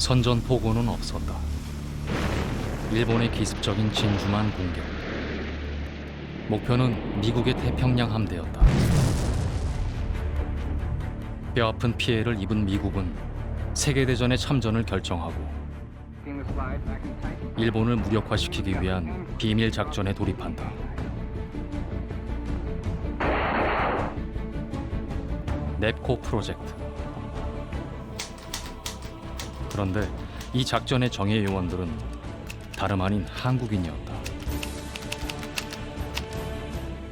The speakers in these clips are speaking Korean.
선전포고는 없었다. 일본의 기습적인 진주만 공격. 목표는 미국의 태평양 함대였다. 뼈아픈 피해를 입은 미국은 세계대전의 참전을 결정하고 일본을 무력화시키기 위한 비밀 작전에 돌입한다. 넵코 프로젝트. 그런데 이 작전의 정예 요원들은 다름 아닌 한국인이었다.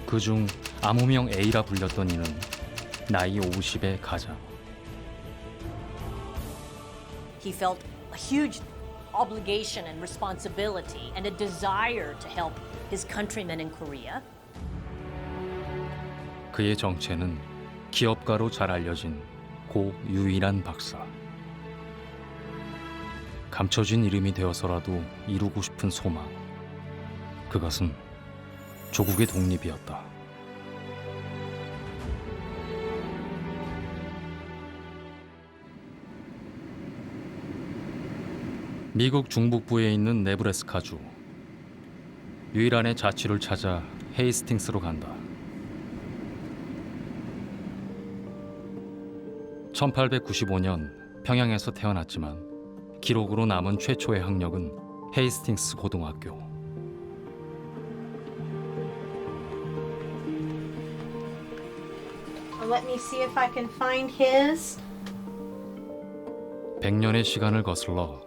그중 암호명 A라 불렸던 이는 나이 50의 가장. He felt a huge obligation and responsibility and a desire to help his countrymen in Korea. 그의 정체는 기업가로 잘 알려진 고 유일한 박사. 감춰진 이름이 되어서라도 이루고 싶은 소망. 그것은 조국의 독립이었다. 미국 중북부에 있는 네브래스카주. 유일한의 자취를 찾아 헤이스팅스로 간다. 1895년 평양에서 태어났지만 기록으로 남은 최초의 학력은 헤이스팅스 고등학교. Let me see if I can find his. 100년의 시간을 거슬러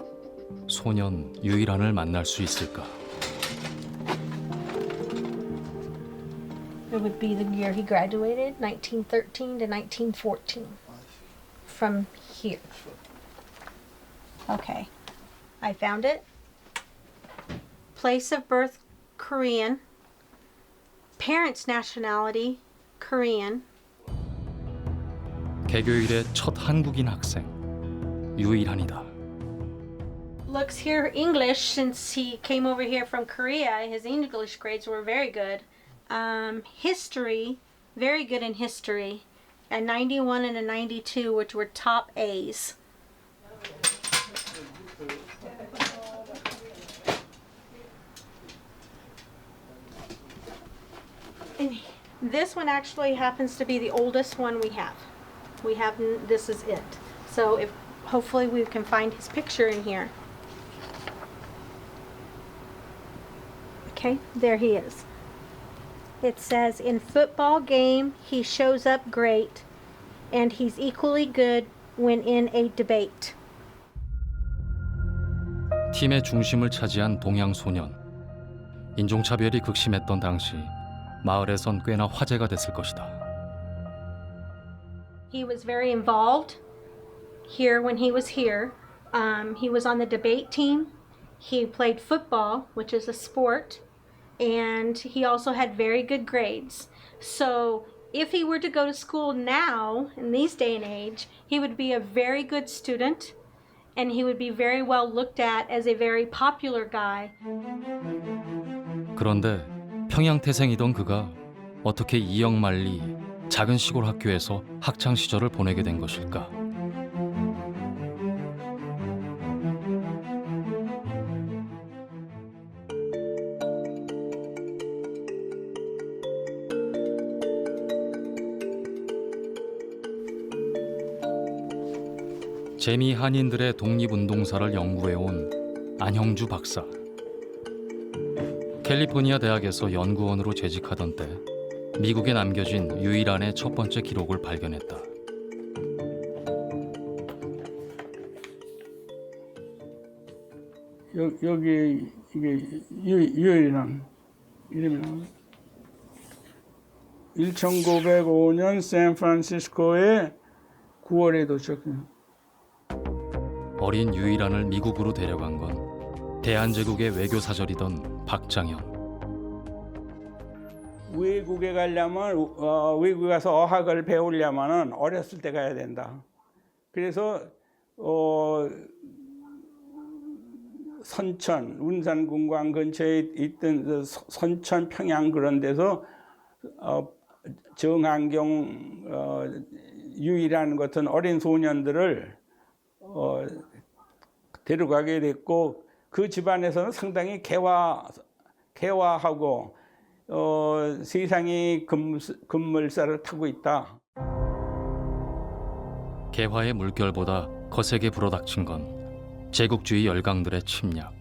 소년 유일한을 만날 수 있을까? It would be the year he graduated, 1913 to 1914. From here. Okay, I found it. Place of birth, Korean. Parents' nationality, Korean. 개교 이래 첫 한국인 학생 유일한이다. Looks here English since he came over here from Korea. His English grades were very good. History, very good in history. A 91 and a 92, which were top A's. And this one actually happens to be the oldest one we have. This is it. So if hopefully we can find his picture in here. Okay, there he is. It says, in football game, he shows up great, and he's equally good when in a debate. 팀의 중심을 차지한 동양 소년. 인종차별이 극심했던 당시 마을에선 꽤나 화제가 됐을 것이다. He was very involved here when he was here. He was on the debate team. He played football, which is a sport. And he also had very good grades. So if he were to go to school now, in these day and age, he would be a very good student and he would be very well looked at as a very popular guy. 그런데 평양 태생이던 그가 어떻게 이영만리 작은 시골 학교에서 학창 시절을 보내게 된 것일까? 재미 한인들의 독립운동사를 연구해온 안형주 박사. 캘리포니아 대학에서 연구원으로 재직하던 때 미국에 남겨진 유일한의 첫 번째 기록을 발견했다. 여기 이게 유일한 이름이 나와요. 1905년 샌프란시스코에 9월에 도착해요. 어린 유일한을 미국으로 데려간 건 대한제국의 외교사절이던 박장현. 외국에 가려면 외국에 가서 어학을 배우려면은 어렸을 때 가야 된다. 그래서 선천, 운산군광 근처에 있던 선천, 평양 그런 데서 정한경 유일한 같은 어린 소년들을 데려가게 됐고 그 집안에서는 상당히 개화하고 세상이 급물살을 타고 있다. 개화의 물결보다 거세게 불어닥친 건 제국주의 열강들의 침략.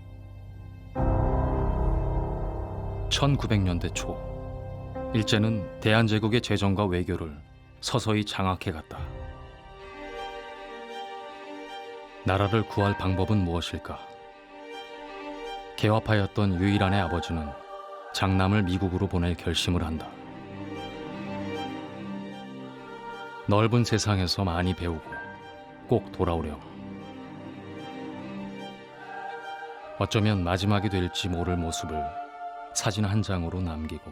1900년대 초 일제는 대한제국의 재정과 외교를 서서히 장악해갔다. 나라를 구할 방법은 무엇일까? 개화파였던 유일한의 아버지는 장남을 미국으로 보낼 결심을 한다. 넓은 세상에서 많이 배우고 꼭 돌아오렴. 어쩌면 마지막이 될지 모를 모습을 사진 한 장으로 남기고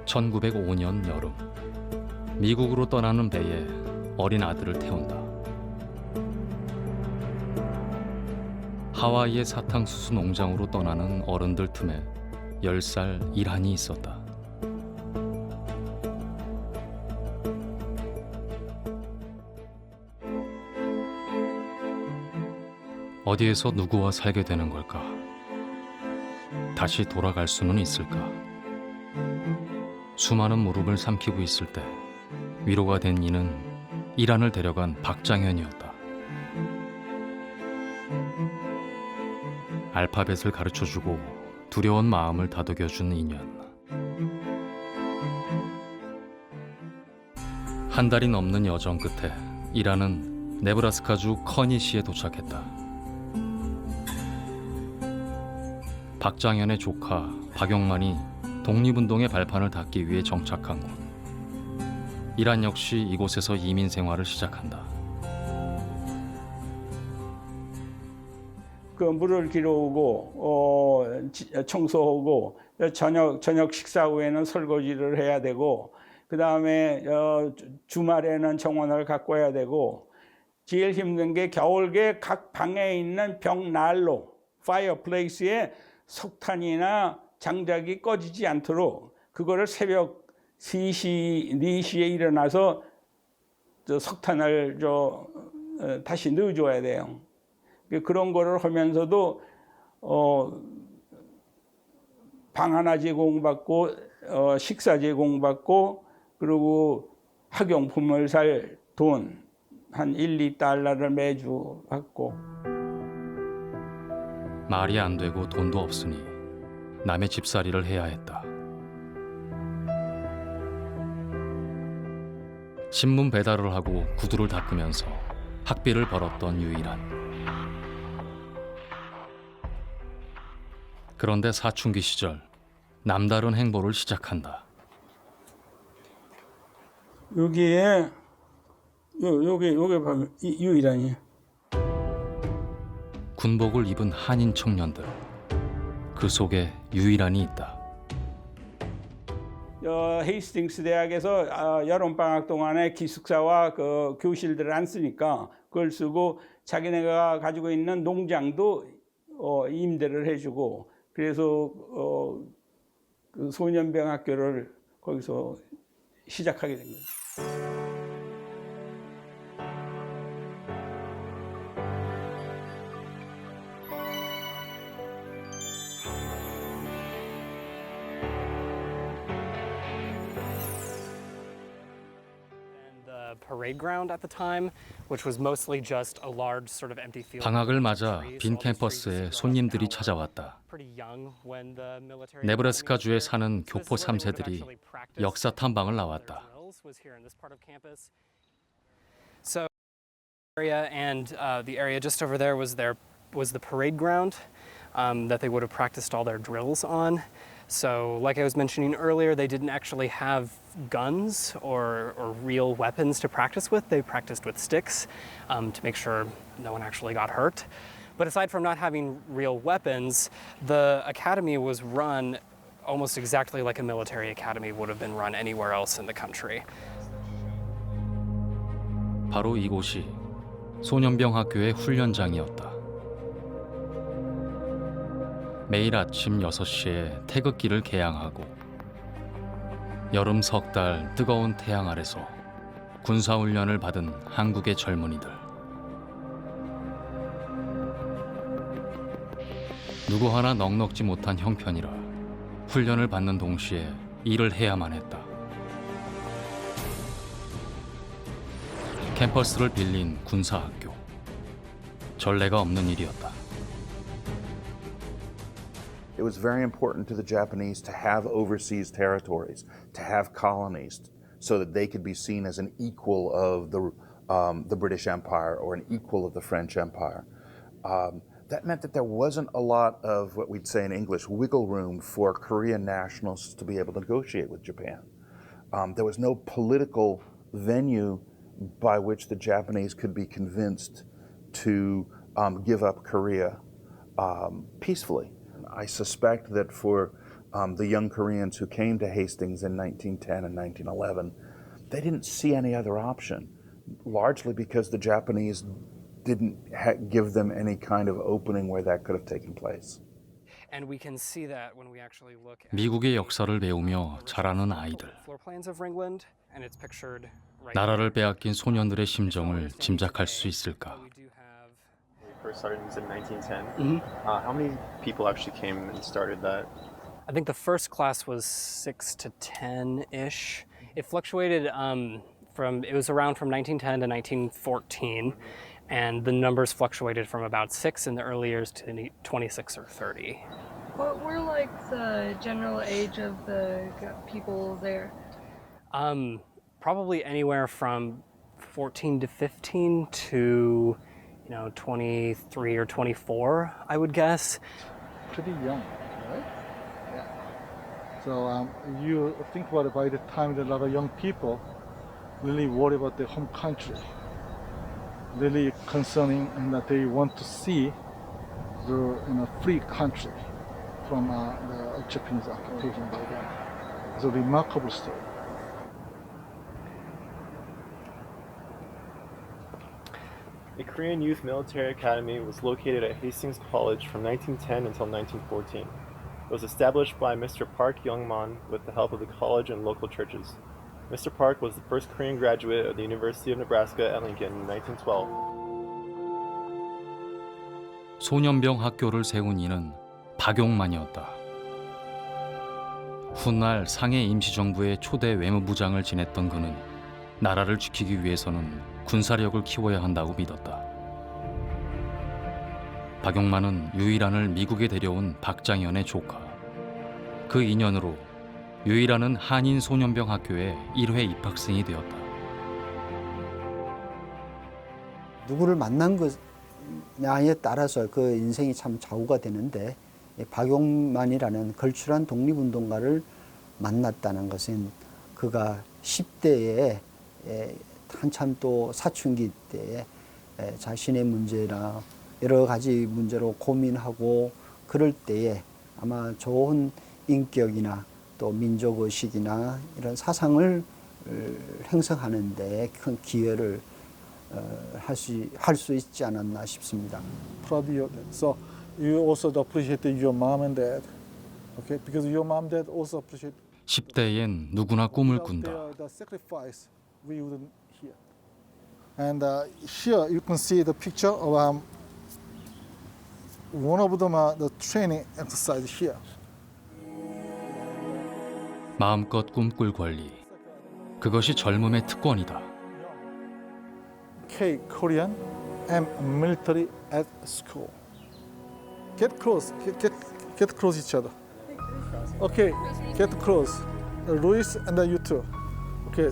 1905년 여름 미국으로 떠나는 배에 어린 아들을 태운다. 하와이의 사탕수수 농장으로 떠나는 어른들 틈에 10살 이란이 있었다. 어디에서 누구와 살게 되는 걸까? 다시 돌아갈 수는 있을까? 수많은 무릎을 삼키고 있을 때 위로가 된 이는 이란을 데려간 박장현이었다. 알파벳을 가르쳐주고 두려운 마음을 다독여준 인연. 한 달이 넘는 여정 끝에 이란은 네브라스카주 커니시에 도착했다. 박장현의 조카 박용만이 독립운동의 발판을 닫기 위해 정착한 곳. 이란 역시 이곳에서 이민 생활을 시작한다. 그 물을 길어오고 청소하고 저녁 식사 후에는 설거지를 해야 되고 그 다음에 주말에는 정원을 가꿔야 되고 제일 힘든 게 겨울에 각 방에 있는 벽난로 파이어플레이스에 석탄이나 장작이 꺼지지 않도록 그거를 새벽 3시, 4시에 일어나서 석탄을 다시 넣어줘야 돼요. 그런 거를 하면서도 방 하나 제공받고 식사 제공받고 그리고 학용품을 살 돈 한 1, 2달러를 매주 받고. 말이 안 되고 돈도 없으니 남의 집살이를 해야 했다. 신문 배달을 하고 구두를 닦으면서 학비를 벌었던 유일한. 그런데 사춘기 시절 남다른 행보를 시작한다. 여기에 여기 보면 유일한이에요. 군복을 입은 한인 청년들. 그 속에 유일한이 있다. 헤이스팅스 대학에서 여름방학 동안에 기숙사와 그 교실들을 안 쓰니까 그걸 쓰고 자기네가 가지고 있는 농장도 임대를 해주고 그래서 그 소년병 학교를 거기서 시작하게 된 거예요. Parade ground at the time, which was mostly just a large sort of empty field. 방학을 맞아 빈 캠퍼스에 손님들이 찾아왔다. 네브라스카주에 사는 교포 3세들이 역사 탐방을 나왔다. So area and the area just over there was the parade ground that they would have practiced all their drills on. So, like I was mentioning earlier, they didn't actually have guns or real weapons to practice with. They practiced with sticks to make sure no one actually got hurt. But aside from not having real weapons, the academy was run almost exactly like a military academy would have been run anywhere else in the country. 바로 이곳이 소년병 학교의 훈련장이었다. 매일 아침 6시에 태극기를 개양하고 여름 석 달 뜨거운 태양 아래서 군사훈련을 받은 한국의 젊은이들. 누구 하나 넉넉지 못한 형편이라 훈련을 받는 동시에 일을 해야만 했다. 캠퍼스를 빌린 군사학교. 전례가 없는 일이었다. It was very important to the Japanese to have overseas territories, to have colonies, so that they could be seen as an equal of the British Empire or an equal of the French Empire. That meant that there wasn't a lot of what we'd say in English wiggle room for Korean nationals to be able to negotiate with Japan. There was no political venue by which the Japanese could be convinced to give up Korea peacefully. I suspect that for the young Koreans who came to Hastings in 1910 and 1911, they didn't see any other option, largely because the Japanese didn't give them any kind of opening where that could have taken place. And we can see that when we actually look at 미국의 역사를 배우며 자라는 아이들. floor plans of Ringland, and it's pictured right 나라를 빼앗긴 소년들의 심정을 짐작할 수 있을까? We do have First started in 1910. How many people actually came and started that? I think the first class was 6 to 10-ish. It fluctuated it was around from 1910 to 1914, and the numbers fluctuated from about 6 in the early years to 26 or 30. What were like the general age of the people there? Probably anywhere from 14 to 15 to 23 or 24, I would guess. Pretty young, right? Yeah. So you think about it, by the time that a lot of young people really worry about their home country, really concerning, and that they want to see the free country from the Japanese occupation by them. It's a remarkable story. The Korean Youth Military Academy was located at Hastings College from 1910 until 1914. It was established by Mr. Park Young-man with the help of the college and local churches. Mr. Park was the first Korean graduate of the University of Nebraska at Lincoln in 1912. 소년병 학교를 세운 이는 박용만이었다. 훗날 상해 임시정부의 초대 외무부장을 지냈던 그는 나라를 지키기 위해서는 군사력을 키워야 한다고 믿었다. 박용만은 유일한을 미국에 데려온 박장현의 조카. 그 인연으로 유일한은 한인 소년병 학교에 1회 입학생이 되었다. 누구를 만난 것냐에 따라서 그 인생이 참 좌우가 되는데, 박용만이라는 걸출한 독립운동가를 만났다는 것은 그가 10대에 한참 또 사춘기 때에 자신의 문제나 여러 가지 문제로 고민하고 그럴 때에 아마 좋은 인격이나 또 민족의식이나 이런 사상을 형성하는 데 큰 기여를 할 수 있지 않았나 싶습니다. Proud of that. So you also appreciate your mom and dad, okay? Because your mom and dad also appreciate. 10대엔 누구나 꿈을 꾼다. The sacrifice we wouldn't hear. And here you can see the picture of one of them the training exercise here. 마음껏 꿈꿀 권리. 그것이 젊음의 특권이다. K Korean and military at school. Get close. Get close each other. Okay, get close. Luis and you too. Okay,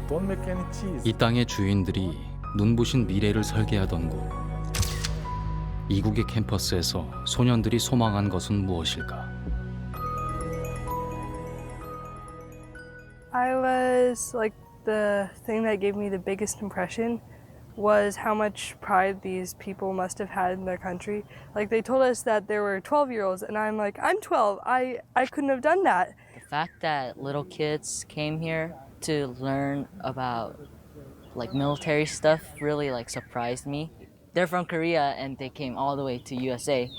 don't make any cheese. 이 땅의 주인들이 눈부신 미래를 설계하던 곳. 이국의 캠퍼스에서 소년들이 소망한 것은 무엇일까? I was like, the thing that gave me the biggest impression was how much pride these people must have had in their country. Like, they told us that there were 12-year-olds, and I'm like, I'm 12. I couldn't have done that. The fact that little kids came here to learn about like military stuff really like surprised me. They're from Korea and they came all the way to USA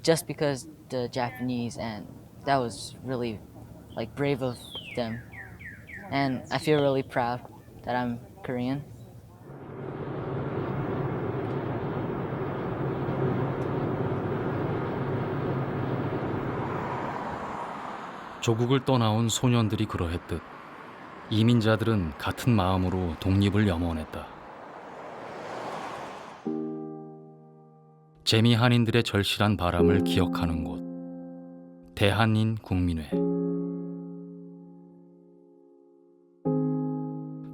just because the Japanese, and that was really like brave of them. And I feel really proud that I'm Korean. 조국을 떠나온 소년들이 그러했듯 이민자들은 같은 마음으로 독립을 염원했다. 재미 한인들의 절실한 바람을 기억하는 곳, 대한인 국민회.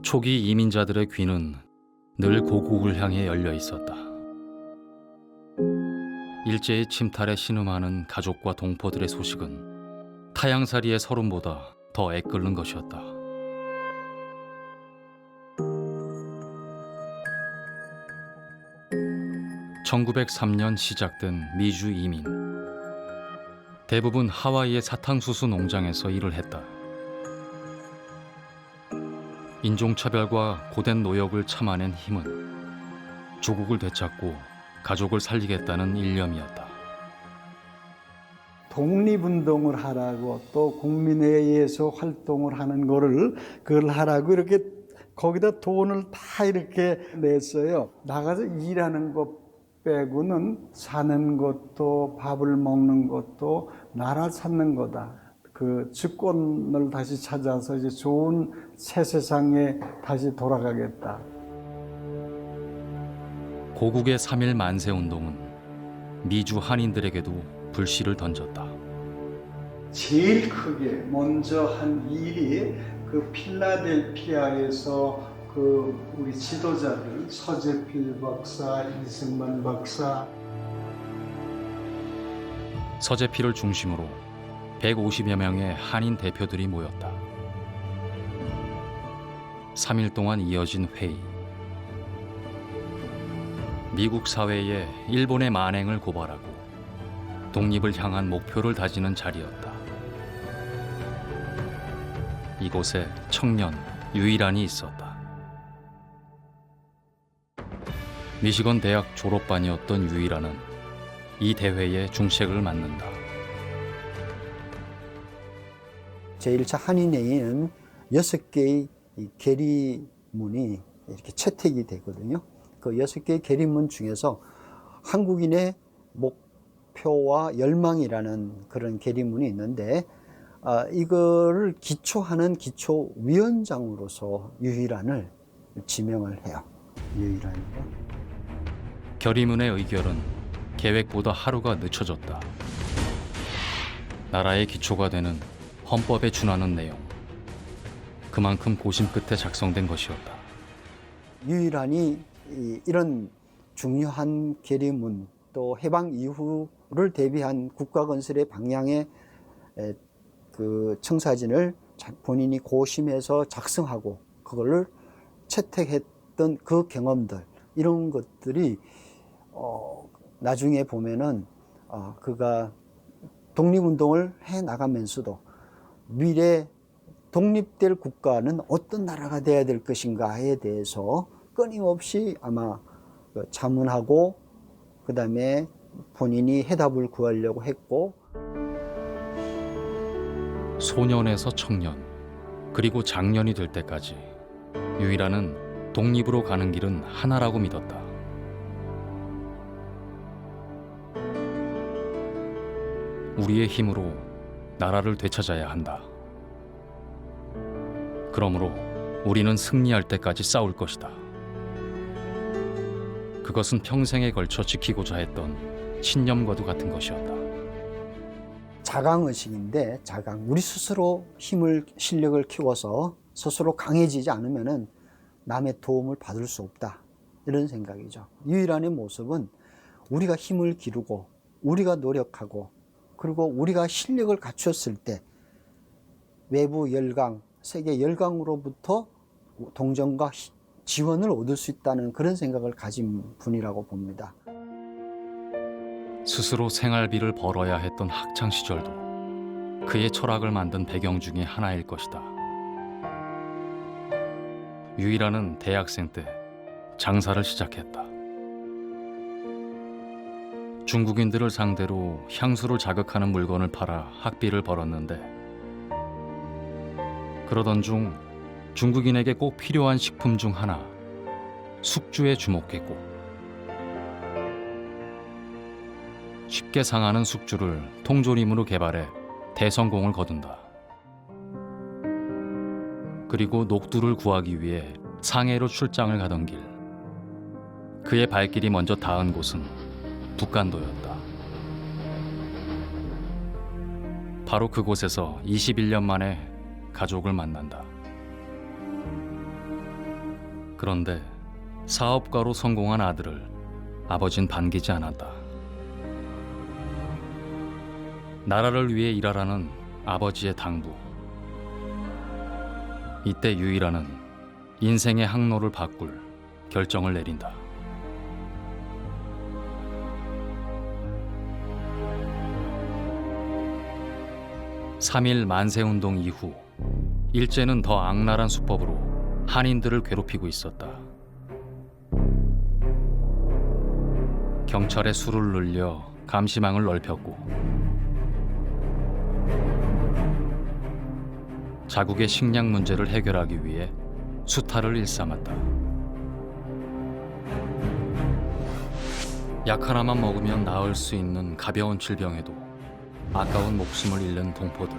초기 이민자들의 귀는 늘 고국을 향해 열려 있었다. 일제의 침탈에 신음하는 가족과 동포들의 소식은 타양살이의 서름보다 더 애끓는 것이었다. (1903년) 시작된 미주 이민. 대부분 하와이의 사탕수수 농장에서 일을 했다. 인종차별과 고된 노역을 참아낸 힘은 조국을 되찾고 가족을 살리겠다는 일념이었다. 독립운동을 하라고 또 국민회의에서 활동을 하는 그걸 하라고 이렇게 거기다 돈을 다 이렇게 냈어요. 나가서 일하는 것 빼고는 사는 것도 밥을 먹는 것도 나라 찾는 거다. 그 주권을 다시 찾아서 이제 좋은 새 세상에 다시 돌아가겠다. 고국의 3.1 만세 운동은 미주 한인들에게도 불씨를 던졌다. 제일 크게 먼저 한 일이 그 필라델피아에서 그 우리 지도자들 서재필 박사, 이승만 박사. 서재필을 중심으로 150여 명의 한인 대표들이 모였다. 3일 동안 이어진 회의. 미국 사회에 일본의 만행을 고발하고 독립을 향한 목표를 다지는 자리였다. 이곳에 청년 유일한이 있었다. 미시건 대학 졸업반이었던 유일한은 이 대회의 중책을 맡는다. 제1차 한인회의는 6개의 계리문이 이렇게 채택이 되거든요. 그 6개의 계리문 중에서 한국인의 목표와 열망이라는 그런 계리문이 있는데 이거를 기초하는 기초위원장으로서 유일한을 지명을 해요. 유일한이요. 결의문의 의결은 계획보다 하루가 늦춰졌다. 나라의 기초가 되는 헌법에 준하는 내용. 그만큼 고심 끝에 작성된 것이었다. 유일한이 이런 중요한 계리문 또 해방 이후를 대비한 국가 건설의 방향의 그 청사진을 본인이 고심해서 작성하고 그걸 채택했던 그 경험들 이런 것들이 나중에 보면은 그가 독립운동을 해 나가면서도 미래 독립될 국가는 어떤 나라가 돼야 될 것인가에 대해서 끊임없이 아마 자문하고 그 다음에 본인이 해답을 구하려고 했고. 소년에서 청년 그리고 장년이 될 때까지 유일한은 독립으로 가는 길은 하나라고 믿었다. 우리의 힘으로 나라를 되찾아야 한다. 그러므로 우리는 승리할 때까지 싸울 것이다. 그것은 평생에 걸쳐 지키고자 했던 신념과도 같은 것이었다. 자강의식인데 우리 스스로 실력을 키워서 스스로 강해지지 않으면은 남의 도움을 받을 수 없다. 이런 생각이죠. 유일한의 모습은 우리가 힘을 기르고 우리가 노력하고 그리고 우리가 실력을 갖췄을 때 외부 열강, 세계 열강으로부터 동정과 지원을 얻을 수 있다는 그런 생각을 가진 분이라고 봅니다. 스스로 생활비를 벌어야 했던 학창 시절도 그의 철학을 만든 배경 중에 하나일 것이다. 유일한은 대학생 때 장사를 시작했다. 중국인들을 상대로 향수를 자극하는 물건을 팔아 학비를 벌었는데 그러던 중 중국인에게 꼭 필요한 식품 중 하나, 숙주에 주목했고 쉽게 상하는 숙주를 통조림으로 개발해 대성공을 거둔다. 그리고 녹두를 구하기 위해 상해로 출장을 가던 길. 그의 발길이 먼저 닿은 곳은 북간도였다. 바로 그곳에서 21년 만에 가족을 만난다. 그런데 사업가로 성공한 아들을 아버진 반기지 않았다. 나라를 위해 일하라는 아버지의 당부. 이때 유일하는 인생의 항로를 바꿀 결정을 내린다. (3.1) 만세운동 이후 일제는 더 악랄한 수법으로 한인들을 괴롭히고 있었다. 경찰의 수를 늘려 감시망을 넓혔고 자국의 식량 문제를 해결하기 위해 수탈을 일삼았다. 약 하나만 먹으면 나을 수 있는 가벼운 질병에도 아까운 목숨을 잃는 동포들.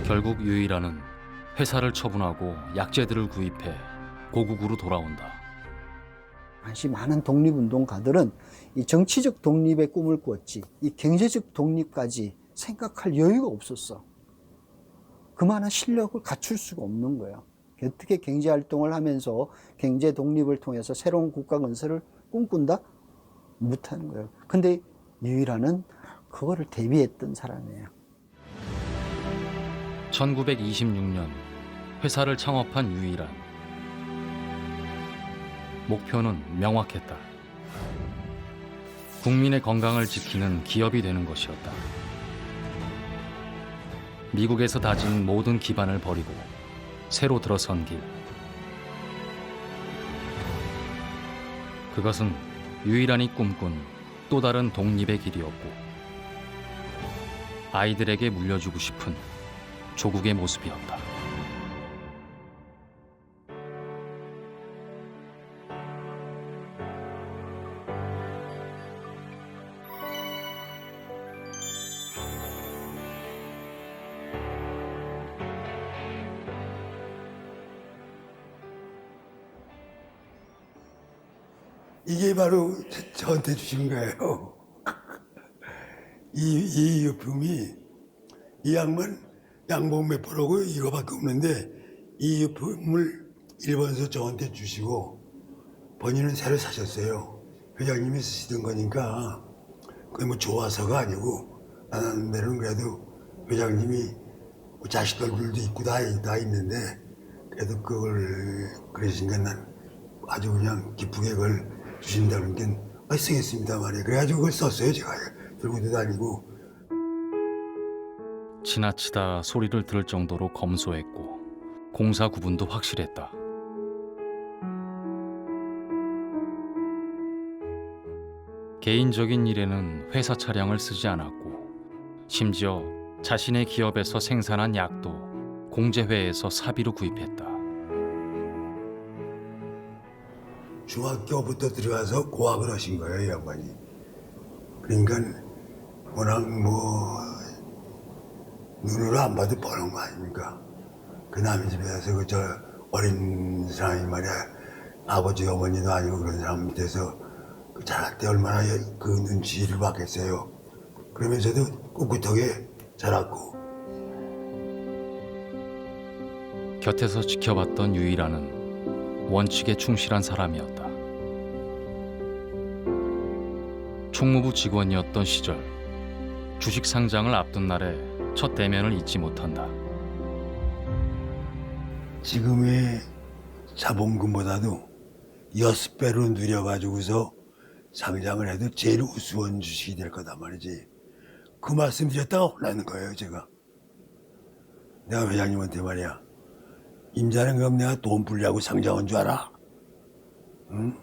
결국 유일하는 회사를 처분하고 약재들을 구입해 고국으로 돌아온다. 당시 많은 독립운동가들은 이 정치적 독립의 꿈을 꾸었지 이 경제적 독립까지 생각할 여유가 없었어. 그만한 실력을 갖출 수가 없는 거예요. 어떻게 경제활동을 하면서 경제 독립을 통해서 새로운 국가 건설을 꿈꾼다? 못하는 거예요. 근데 유일하는 그거를 대비했던 사람이에요. 1926년 회사를 창업한 유일한. 목표는 명확했다. 국민의 건강을 지키는 기업이 되는 것이었다. 미국에서 다진 모든 기반을 버리고 새로 들어선 길. 그것은 유일한이 꿈꾼 또 다른 독립의 길이었고 아이들에게 물려주고 싶은 조국의 모습이었다. 이게 바로 저한테 주신 거예요. 이 유품이, 이 양반 양복 몇 벌하고 이거밖에 없는데 이 유품을 일본에서 저한테 주시고 본인은 새로 사셨어요. 회장님이 쓰시던 거니까 그게 뭐 좋아서가 아니고 나는 내는 그래도 회장님이 뭐 자식들도 있고 다 있는데 그래도 그걸 그러시니까 난 아주 그냥 기쁘게 그걸 주신다는 게 쓰겠습니다 말이에요. 그래가지고 그걸 썼어요. 제가 들고도 다니고. 지나치다 소리를 들을 정도로 검소했고 공사 구분도 확실했다. 개인적인 일에는 회사 차량을 쓰지 않았고 심지어 자신의 기업에서 생산한 약도 공제회에서 사비로 구입했다. 중학교부터 들어가서 고학을 하신 거예요, 이 양반이. 그러니까 워낙 뭐 눈으로 안 봐도 뻔한 거 아닙니까? 그 남의 집에서 그 저 어린 사람이 말이야 아버지 어머니도 아니고 그런 사람 밑에서 그 자랄 때 얼마나 그 눈치를 받겠어요. 그러면서도 꿋꿋하게 자랐고. 곁에서 지켜봤던 유일한은 원칙에 충실한 사람이었다. 총무부 직원이었던 시절 주식 상장을 앞둔 날에 첫 대면을 잊지 못한다. 지금의 자본금보다도 6배로 늘려가지고서 상장을 해도 제일 우수한 주식이 될 거다 말이지. 그 말씀 드렸다가 혼나는 거예요, 제가. 내가 회장님한테 말이야. 임자는 그럼 내가 돈 불리하고 상장한 줄 알아? 응?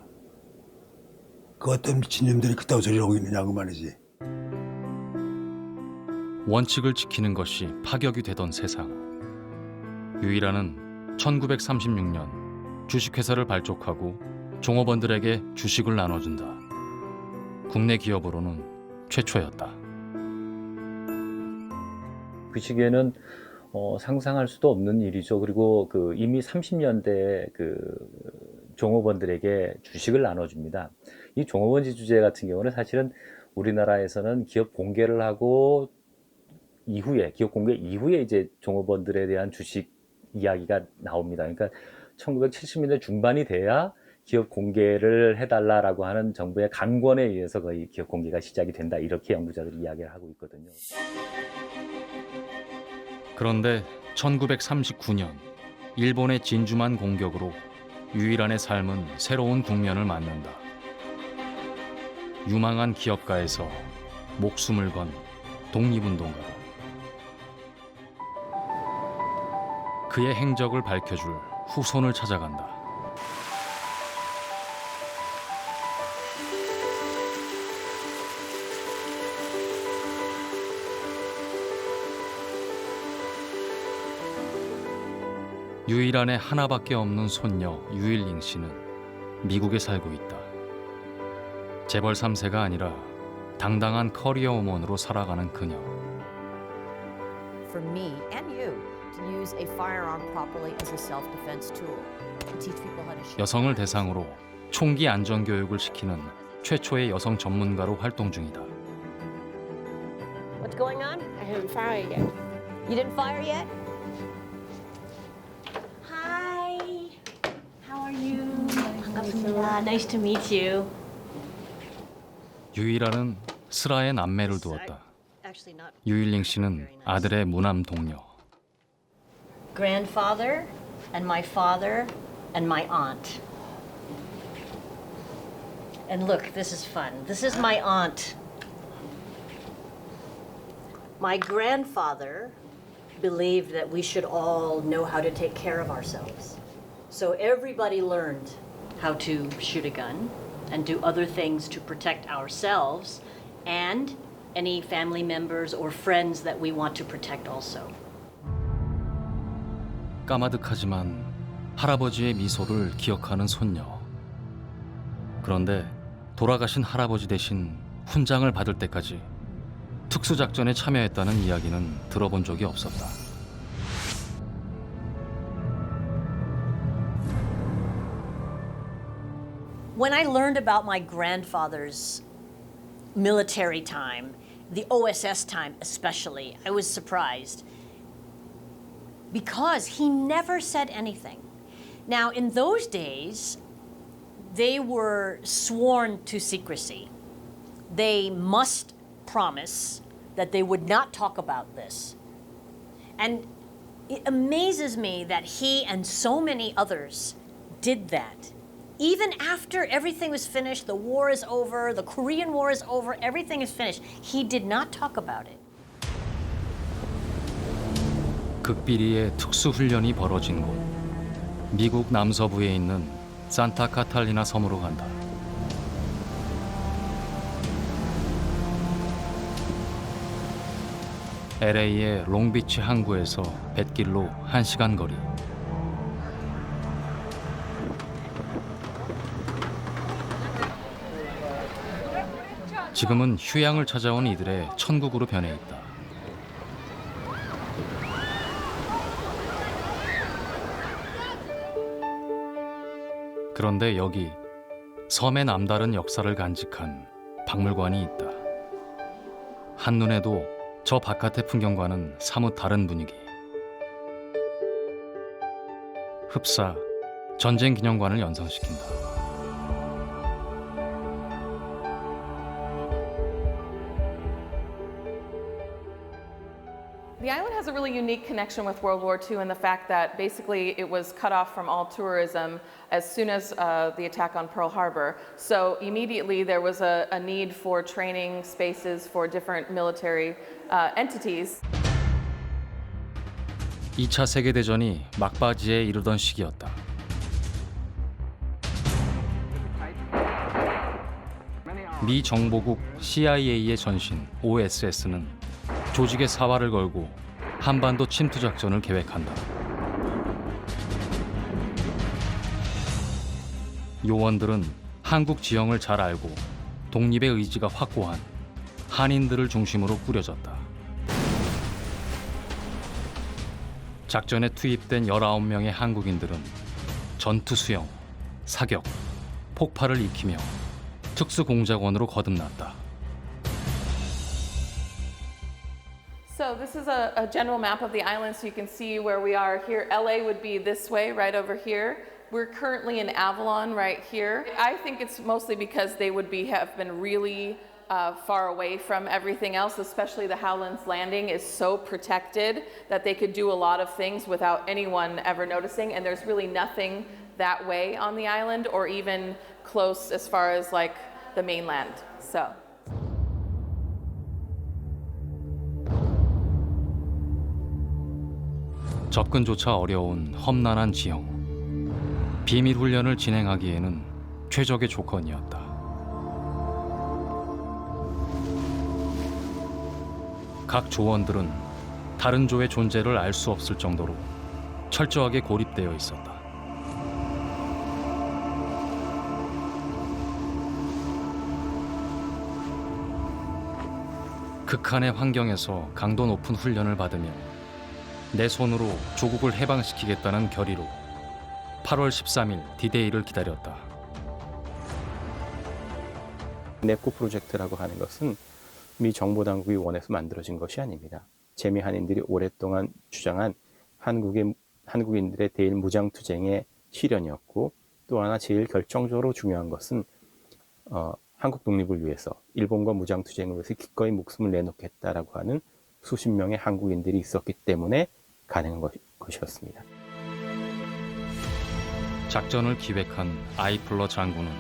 그 어떤 미친놈들이 그따구 소리를 하고 있느냐고 말이지. 원칙을 지키는 것이 파격이 되던 세상. 유일한은 1936년 주식회사를 발족하고 종업원들에게 주식을 나눠준다. 국내 기업으로는 최초였다. 그 시기에는 상상할 수도 없는 일이죠. 그리고 이미 30년대 종업원들에게 주식을 나눠줍니다. 이 종업원제 주제 같은 경우는 사실은 우리나라에서는 기업 공개를 하고 기업 공개 이후에 이제 종업원들에 대한 주식 이야기가 나옵니다. 그러니까 1970년대 중반이 돼야 기업 공개를 해달라라고 하는 정부의 강권에 의해서 거의 기업 공개가 시작이 된다. 이렇게 연구자들이 이야기를 하고 있거든요. 그런데 1939년 일본의 진주만 공격으로 유일한의 삶은 새로운 국면을 맞는다. 유망한 기업가에서 목숨을 건 독립운동가로. 그의 행적을 밝혀줄 후손을 찾아간다. 유일한의 하나밖에 없는 손녀 유일링 씨는 미국에 살고 있다. 재벌 3세가 아니라 당당한 커리어 우먼으로 살아가는 그녀. For me and you to use a firearm properly as a self-defense tool. To teach people how to shoot. 여성을 대상으로 총기 안전 교육을 시키는 최초의 여성 전문가로 활동 중이다. What's going on? I haven't fired yet. You didn't fire yet? Hi. How are you? 반갑습니다. Nice to meet you. 유일한은 슬아의 남매를 두었다. 유일링 씨는 아들의 무남 동료. Grandfather and my father and my aunt. And look, this is fun. This is my aunt. My grandfather believed that we should all know how to take care of ourselves. So everybody learned how to shoot a gun and do other things to protect ourselves and any family members or friends that we want to protect also. 까마득하지만 할아버지의 미소를 기억하는 손녀. 그런데 돌아가신 할아버지 대신 훈장을 받을 때까지 특수작전에 참여했다는 이야기는 들어본 적이 없었다. When I learned about my grandfather's military time, the OSS time especially, I was surprised because he never said anything. Now, in those days, they were sworn to secrecy. They must promise that they would not talk about this. And it amazes me that he and so many others did that. Even after everything was finished, the war is over, the Korean War is over, everything is finished, he did not talk about it. 극비리의 특수훈련이 벌어진 곳, 미국 남서부에 있는 산타 카탈리나 섬으로 간다. LA의 롱비치 항구에서 뱃길로 1시간 거리. 지금은 휴양을 찾아온 이들의 천국으로 변해 있다. 그런데 여기 섬의 남다른 역사를 간직한 박물관이 있다. 한눈에도 저 바깥의 풍경과는 사뭇 다른 분위기. 흡사 전쟁 기념관을 연상시킨다. The island has a really unique connection with World War II in the fact that basically it was cut off from all tourism as soon as the attack on Pearl Harbor. So immediately there was a need for training spaces for different military entities. 2차 세계대전이 막바지에 이르던 시기였다. 미 정보국 CIA의 전신 OSS는 조직의 사활을 걸고 한반도 침투 작전을 계획한다. 요원들은 한국 지형을 잘 알고 독립의 의지가 확고한 한인들을 중심으로 꾸려졌다. 작전에 투입된 19명의 한국인들은 전투 수영, 사격, 폭발을 익히며 특수공작원으로 거듭났다. So this is a general map of the island, so you can see where we are here. LA would be this way, right over here. We're currently in Avalon right here. I think it's mostly because they would have been really far away from everything else, especially the Howlands Landing is so protected that they could do a lot of things without anyone ever noticing, and there's really nothing that way on the island or even close as far as like the mainland. So. 접근조차 어려운 험난한 지형. 비밀 훈련을 진행하기에는 최적의 조건이었다. 각 조원들은 다른 조의 존재를 알 수 없을 정도로 철저하게 고립되어 있었다. 극한의 환경에서 강도 높은 훈련을 받으며 내 손으로 조국을 해방시키겠다는 결의로 8월 13일 디데이를 기다렸다. 넵코 프로젝트라고 하는 것은 미 정보 당국이 원해서 만들어진 것이 아닙니다. 재미 한인들이 오랫동안 주장한 한국인들의 대일 무장투쟁의 실현이었고, 또 하나 제일 결정적으로 중요한 것은 한국 독립을 위해서 일본과 무장투쟁을 위해서 기꺼이 목숨을 내놓겠다라고 하는 수십 명의 한국인들이 있었기 때문에 가능한 것이었습니다. 작전을 기획한 아이플러 장군은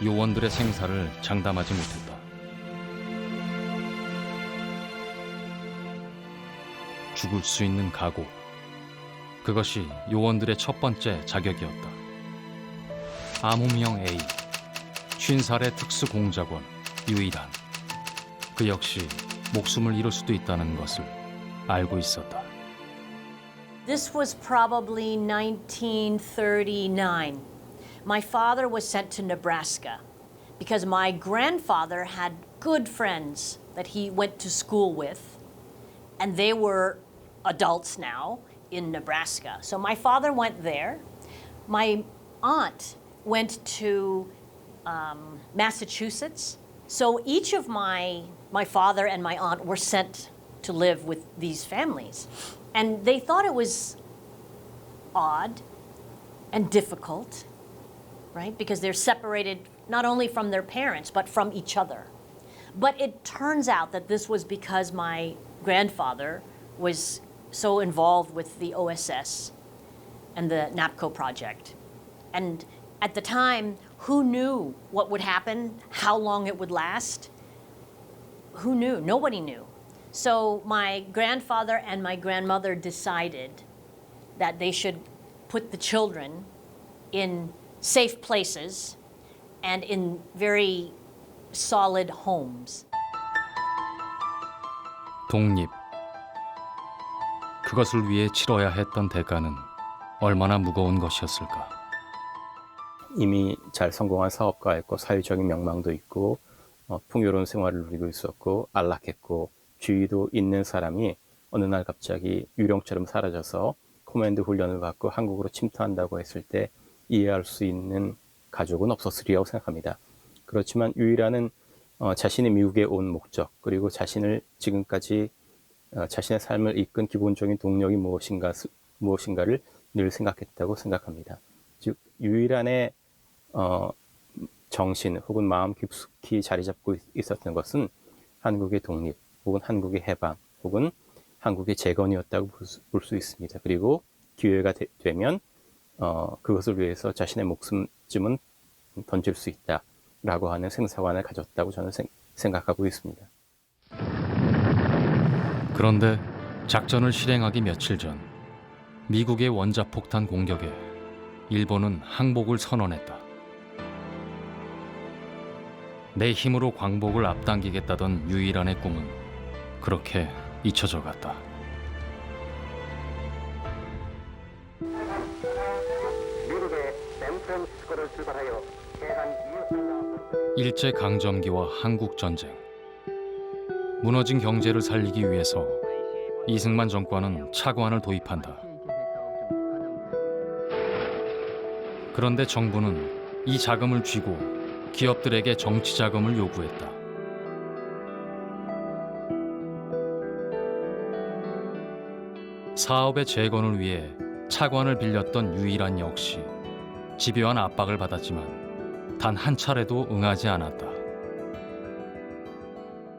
요원들의 생사를 장담하지 못했다. 죽을 수 있는 각오, 그것이 요원들의 첫 번째 자격이었다. 암호명 A, 50살의 특수공작원 유일한, 그 역시 목숨을 잃을 수도 있다는 것을 알고 있었다. This was probably 1939. My father was sent to Nebraska because my grandfather had good friends that he went to school with, and they were adults now in Nebraska. So my father went there. My aunt went to Massachusetts. So each of my father and my aunt were sent to live with these families. And they thought it was odd and difficult, right? Because they're separated not only from their parents, but from each other. But it turns out that this was because my grandfather was so involved with the OSS and the NAPCO project. And at the time, who knew what would happen, how long it would last? Who knew? Nobody knew. So my grandfather and my grandmother decided that they should put the children in safe places and in very solid homes. 독립. 그것을 위해 치러야 했던 대가는 얼마나 무거운 것이었을까. 이미 잘 성공한 사업가였고 사회적인 명망도 있고 풍요로운 생활을 누리고 있었고 안락했고 지위도 있는 사람이 어느 날 갑자기 유령처럼 사라져서 코맨드 훈련을 받고 한국으로 침투한다고 했을 때 이해할 수 있는 가족은 없었으리라고 생각합니다. 그렇지만 유일한 자신이 미국에 온 목적, 그리고 자신을 지금까지 자신의 삶을 이끈 기본적인 동력이 무엇인가를 늘 생각했다고 생각합니다. 즉 유일한의 정신 혹은 마음 깊숙이 자리 잡고 있었던 것은 한국의 독립 혹은 한국의 해방 혹은 한국의 재건이었다고 볼 수 있습니다. 그리고 기회가 되면 그것을 위해서 자신의 목숨쯤은 던질 수 있다라고 하는 생사관을 가졌다고 저는 생각하고 있습니다. 그런데 작전을 실행하기 며칠 전 미국의 원자폭탄 공격에 일본은 항복을 선언했다. 내 힘으로 광복을 앞당기겠다던 유일한의 꿈은 그렇게 잊혀져 갔다. 일제강점기와 한국전쟁. 무너진 경제를 살리기 위해서 이승만 정권은 차관을 도입한다. 그런데 정부는 이 자금을 쥐고 기업들에게 정치 자금을 요구했다. 사업의 재건을 위해 차관을 빌렸던 유일한 역시 집요한 압박을 받았지만 단 한 차례도 응하지 않았다.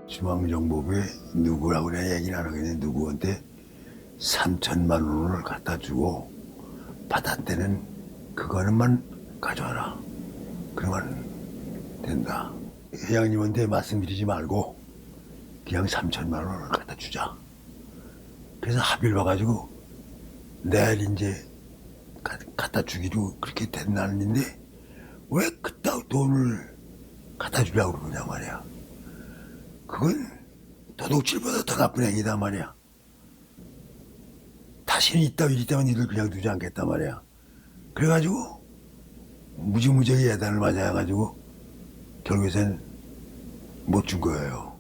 중앙정부에 누구라고 내가 얘기를 안 하겠는데 누구한테 3천만 원을 갖다 주고 받았대는 그거는만 가져와라. 그러면 된다. 회장님한테 말씀드리지 말고 그냥 3천만 원을 갖다 주자. 그래서 합의를 봐가지고 내일 이제 갖다 주기로 그렇게 된 날인데 왜 그따위 돈을 갖다 주려고 그러냐 말이야. 그건 도둑질보다 더 나쁜 행위다 말이야. 다시는 이따위 때문에 니들 그냥 두지 않겠다 말이야. 그래가지고 무지무지하게 예단을 맞아가지고 결국엔 못 준 거예요.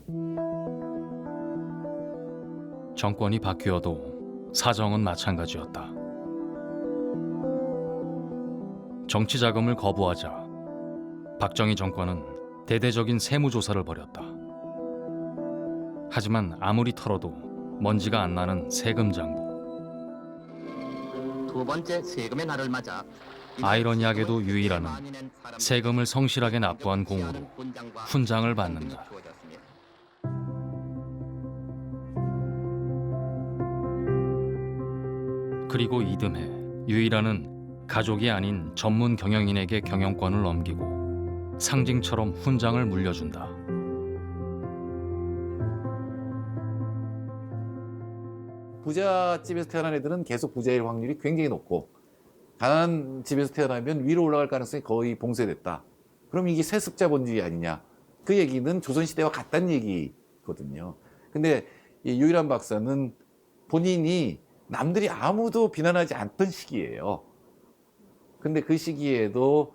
정권이 바뀌어도 사정은 마찬가지였다. 정치 자금을 거부하자 박정희 정권은 대대적인 세무조사를 벌였다. 하지만 아무리 털어도 먼지가 안 나는 세금 장부. 두 번째 세금의 날을 맞아 아이러니하게도 유일하는 세금을 성실하게 납부한 공으로 훈장을 받는다. 그리고 이듬해 유일하는 가족이 아닌 전문 경영인에게 경영권을 넘기고 상징처럼 훈장을 물려준다. 부잣집에서 태어난 애들은 계속 부자일 확률이 굉장히 높고 가난한 집에서 태어나면 위로 올라갈 가능성이 거의 봉쇄됐다. 그럼 이게 세습자본주의 아니냐? 그 얘기는 조선시대와 같다는 얘기거든요. 근데 이 유일한 박사는 본인이 남들이 아무도 비난하지 않던 시기예요. 근데 그 시기에도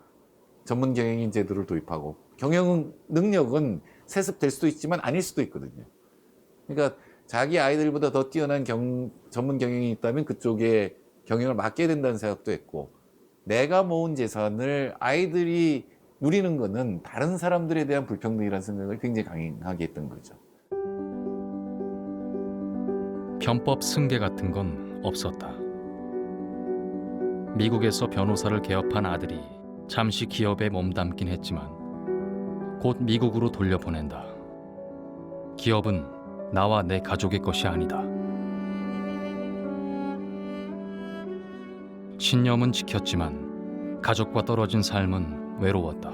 전문 경영인 제도를 도입하고 경영 능력은 세습될 수도 있지만 아닐 수도 있거든요. 그러니까 자기 아이들보다 더 뛰어난 전문 경영이 있다면 그쪽에 경영을 맡게 된다는 생각도 했고 내가 모은 재산을 아이들이 누리는 거는 다른 사람들에 대한 불평등이라는 생각을 굉장히 강하게 했던 거죠. 편법 승계 같은 건 없었다. 미국에서 변호사를 개업한 아들이 잠시 기업에 몸담긴 했지만 곧 미국으로 돌려보낸다. 기업은 나와 내 가족의 것이 아니다. 신념은 지켰지만 가족과 떨어진 삶은 외로웠다.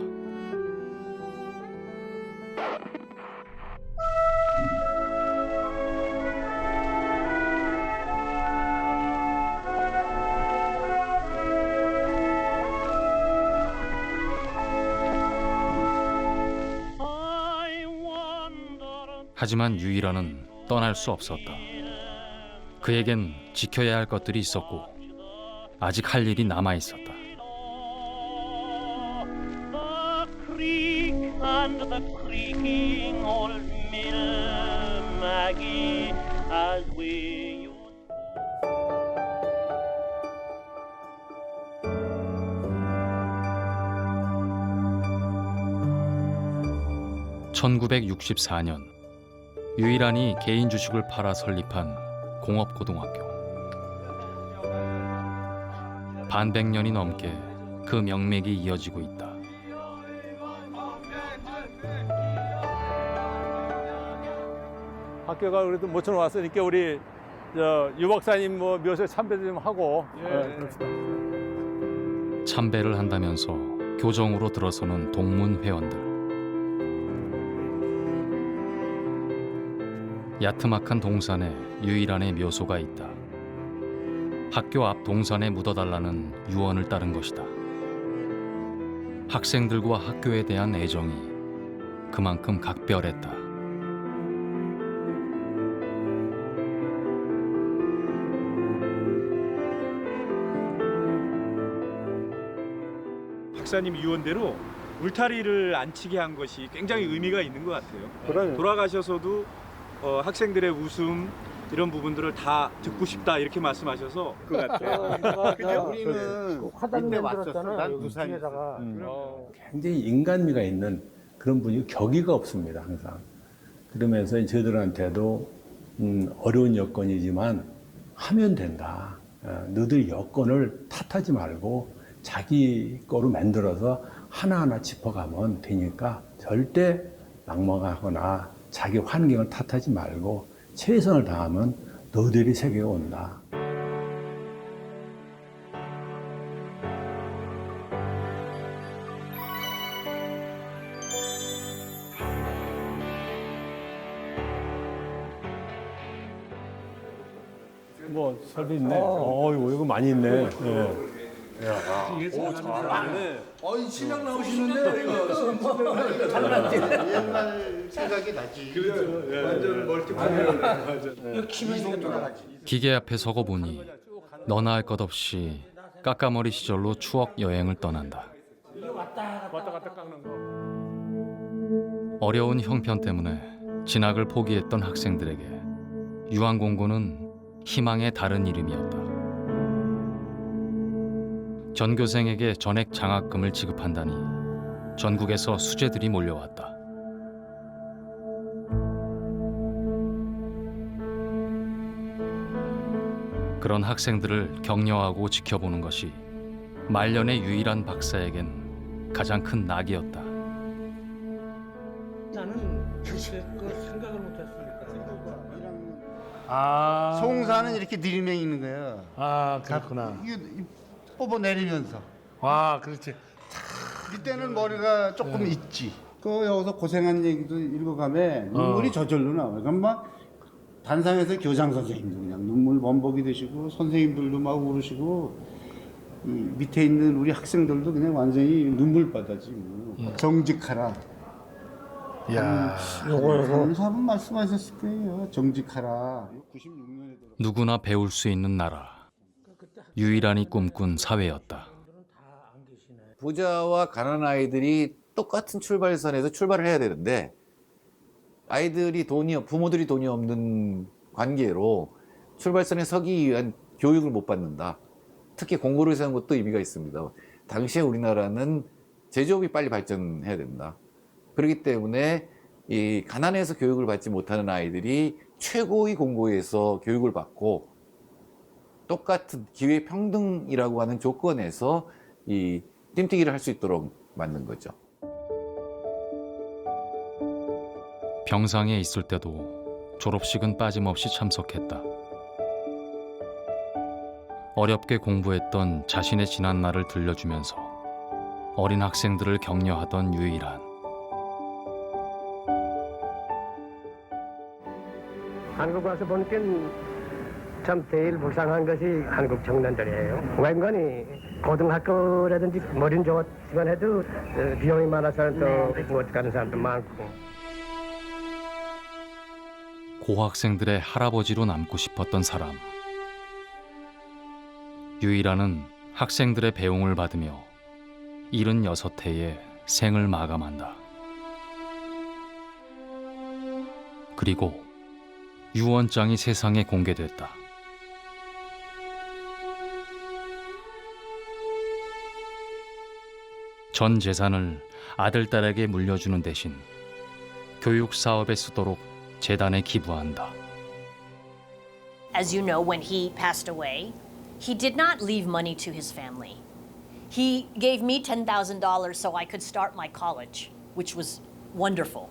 하지만 유일한은 떠날 수 없었다. 그에겐 지켜야 할 것들이 있었고 아직 할 일이 남아 있었다. (1964년) 유일한이 개인 주식을 팔아 설립한 공업고등학교. 반백년이 넘게 그 명맥이 이어지고 있다. 학교가 그래도 모처럼 왔으니까 우리 유 박사님 뭐 묘소에 참배 좀 하고 그럽시다. 참배를 한다면서 교정으로 들어서는 동문 회원들. 야트막한 동산에 유일한의 묘소가 있다. 학교 앞 동산에 묻어달라는 유언을 따른 것이다. 학생들과 학교에 대한 애정이 그만큼 각별했다. 박사님 유언대로 울타리를 안치게 한 것이 굉장히 의미가 있는 것 같아요. 그러네. 돌아가셔서도 학생들의 웃음, 이런 부분들을 다 듣고 싶다 이렇게 말씀하셔서 그 같아요. 우리는 화단에 왔었잖아요. 여기 뒤에다가. 굉장히 인간미가 있는 그런 분이 격의가 없습니다, 항상. 그러면서 저희들한테도 어려운 여건이지만 하면 된다. 너들 여건을 탓하지 말고 자기 거로 만들어서 하나하나 짚어가면 되니까 절대 낙망하거나 자기 환경을 탓하지 말고 최선을 다하면 너희들이 세계에 온다. 뭐 설비 있네. 어이구 이거 많이 있네. 예. 이게 잘하네. 신랑 나오시는데 이거 잘났지. 옛날 생각이 나지. 그렇죠. 완전 멀티플레이어. 이거 키면 이거 돌아가지. 기계 앞에 서고 보니 너나 할 것 없이 까까머리 시절로 추억 여행을 떠난다. 왔다 갔다 깎는 거. 어려운 형편 때문에 진학을 포기했던 학생들에게 유한공고는 희망의 다른 이름이었다. 전교생에게 전액 장학금을 지급한다니 전국에서 수재들이 몰려왔다. 그런 학생들을 격려하고 지켜보는 것이 말년의 유일한 박사에겐 가장 큰 낙이었다. 나는 그렇게 생각을 못했으니까. 아. 송사는 이렇게 들이매 있는 거야. 아, 그렇구나. 이게 뽑아 내리면서. 와, 그렇지. 이때는 머리가 조금 있지. 그 여기서 고생한 얘기도 읽어가면 눈물이 저절로 나와요. 그럼 막 단상에서 교장 선생님도 그냥 눈물 범벅이 되시고 선생님들도 막 울으시고 이 밑에 있는 우리 학생들도 그냥 완전히 눈물바다지. 정직하라. 야, 요거 사분 말씀하셨을 거예요. 정직하라. 96년에 누구나 배울 수 있는 나라. 유일한이 꿈꾼 사회였다. 부자와 가난한 아이들이 똑같은 출발선에서 출발을 해야 되는데 부모들이 돈이 없는 관계로 출발선에 서기 위한 교육을 못 받는다. 특히 공고를 세운 것도 의미가 있습니다. 당시에 우리나라는 제조업이 빨리 발전해야 된다. 그렇기 때문에 이 가난해서 교육을 받지 못하는 아이들이 최고의 공고에서 교육을 받고 똑같은 기회 평등이라고 하는 조건에서 이 뜀뛰기를 할 수 있도록 만든 거죠. 병상에 있을 때도 졸업식은 빠짐없이 참석했다. 어렵게 공부했던 자신의 지난 날을 들려주면서 어린 학생들을 격려하던 유일한. 한국 와서 보니까 참 제일 불쌍한 것이 한국 청년들이에요. 웬간히 고등학교라든지 머리는 좋지만 해도 비용이 많아서 또 못 가는 사람도 많고. 고학생들의 할아버지로 남고 싶었던 사람. 유일한은 학생들의 배웅을 받으며 76해의 생을 마감한다. 그리고 유언장이 세상에 공개됐다. 전 재산을 아들, 딸에게 물려주는 대신 교육 사업에 쓰도록 재단에 기부한다. As you know, when he passed away, he did not leave money to his family. He gave me $10,000 so I could start my college, which was wonderful.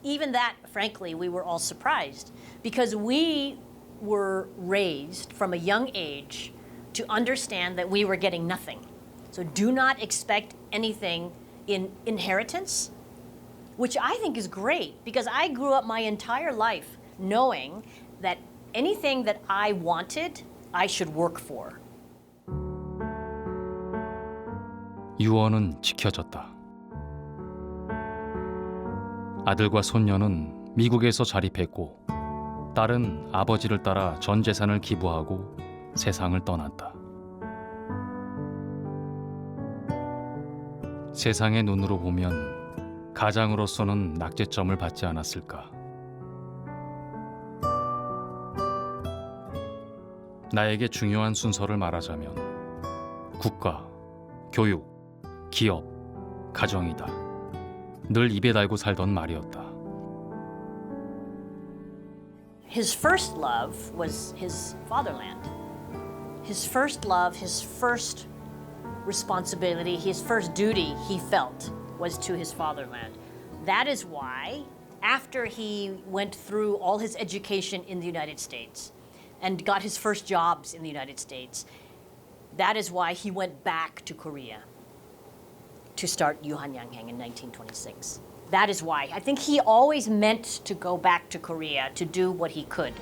Even that, frankly, we were all surprised because we were raised from a young age to understand that we were getting nothing. So do not expect anything in inheritance, which I think is great because I grew up my entire life knowing that anything that I wanted, I should work for. 유언은 지켜졌다. 아들과 손녀는 미국에서 자립했고 딸은 아버지를 따라 전 재산을 기부하고 세상을 떠났다. 세상의 눈으로 보면 가장으로서는 낙제점을 받지 않았을까. 나에게 중요한 순서를 말하자면 국가, 교육, 기업, 가정이다. 늘 입에 달고 살던 말이었다. His first love was his fatherland. His first love, his first responsibility, his first duty he felt was to his fatherland. That is why, after he went through all his education in the United States and got his first jobs in the United States, that is why he went back to Korea to start Yuhanyanghang in 1926. That is why. I think he always meant to go back to Korea to do what he could.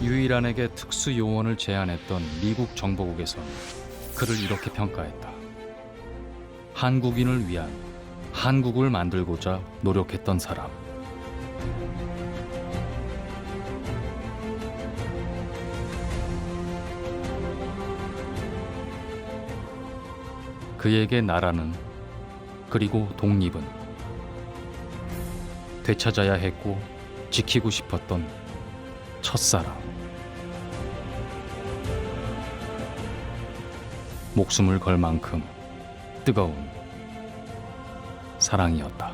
유일한에게 특수 요원을 제안했던 미국 정보국에서는 그를 이렇게 평가했다. 한국인을 위한 한국을 만들고자 노력했던 사람. 그에게 나라는 그리고 독립은 되찾아야 했고 지키고 싶었던 첫사랑. 목숨을 걸 만큼 뜨거운 사랑이었다.